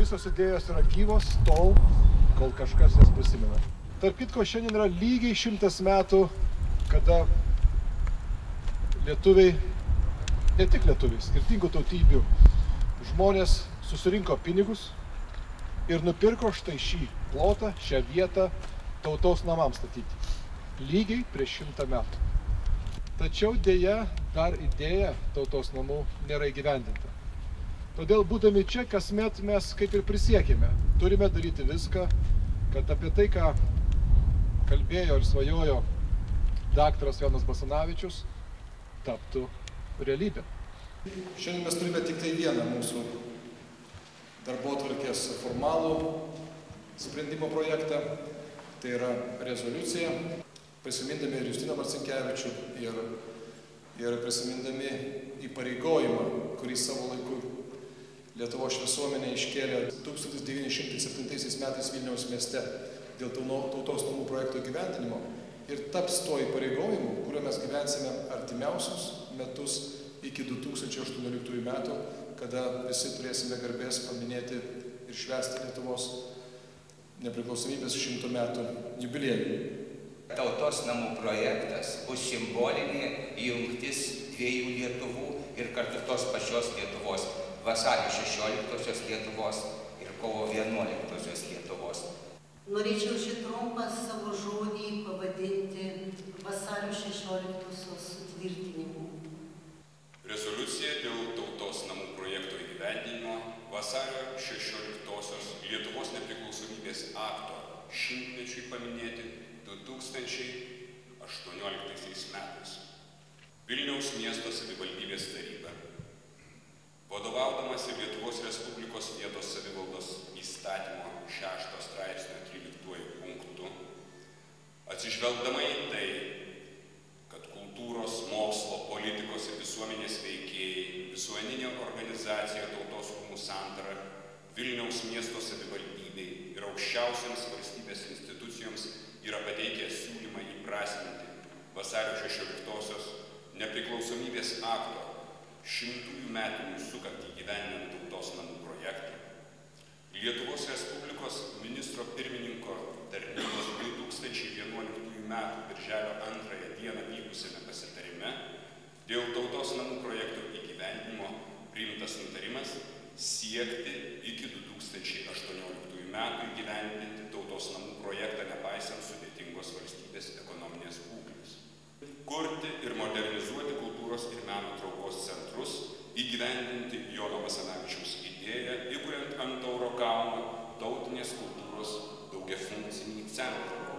visos idėjos yra gyvos tol, kol kažkas jas prisimena. Tarp kitko, šiandien yra lygiai 100 metų, kada lietuviai, ne tik lietuviai, skirtingų tautybių žmonės susirinko pinigus ir nupirko štai šį plotą, šią vietą tautos namams statyti. Lygiai prieš 100 metų. Tačiau dėja dar idėja tautos namų nėra įgyvendinta. Todėl būdami čia kasmet mes kaip ir prisiekėme, turime daryti viską, kad apie tai, ką kalbėjo ir svajojo daktaras Jonas Basanavičius, taptų realybė. Šiandien mes turime tik tai vieną mūsų darbotvarkės formalų sprendimo projektą, tai yra rezoliucija, prisimindami ir Justiną Marcinkevičių ir prisimindami įpareigojimą, kurį savo laiku Lietuvos visuomenė iškėlė 1907 metais Vilniaus mieste dėl tautos namų projekto įgyvendinimo ir taps to įpareigojimu, kuriuo mes gyvensime artimiausius metus iki 2018 metų, kada visi turėsime garbės paminėti ir švęsti Lietuvos nepriklausomybės 100 metų jubiliejų. Tautos namų projektas bus simbolinė jungtis dviejų Lietuvų ir kartu tos pačios Lietuvos, vasario 16-osios Lietuvos ir kovo 11-osios Lietuvos. Norėčiau šį trumpą savo žodį pavadinti vasario 16-osios sutvirtinimu. Rezoliucija dėl tautos namų projekto įgyvendinimo vasario 16-osios Lietuvos nepriklausomybės akto šimtmečiui paminėti 2018 metais. Vilniaus miesto savivaldybės taryba, vadovaudamasi Lietuvos Respublikos vietos savivaldos įstatymo 6 straipsnio 13 punktu, atsižvelgdama į tai, kad kultūros, mokslo, politikos ir visuomenės veikėjai, visuomeninė organizacija Tautos rūmų santara, Vilniaus miesto savivaldybei ir aukščiausiams valstybės institucijoms yra pateikę siūlymą įprasminti vasario 16-osios nepriklausomybės akto 100 metinių sukaktį įgyvendinant tautos namų projektą, Lietuvos Respublikos ministro pirmininko tarnybos 2011 metų birželio 2 dieną vykusiame pasitarime dėl tautos namų projekto įgyvendinimo priimtas nutarimas siekti iki 2018 metų įgyvendinti tautos namų projektą nepaisant sudėtingos valstybės ekonominės būklės. Kurti ir modernizuoti kultūros ir meno traukos centrus, įgyvendinti Jono Basanavičiaus idėją, įkuriant ant Tauro kalno tautinės kultūros daugiafunkcinį centrą.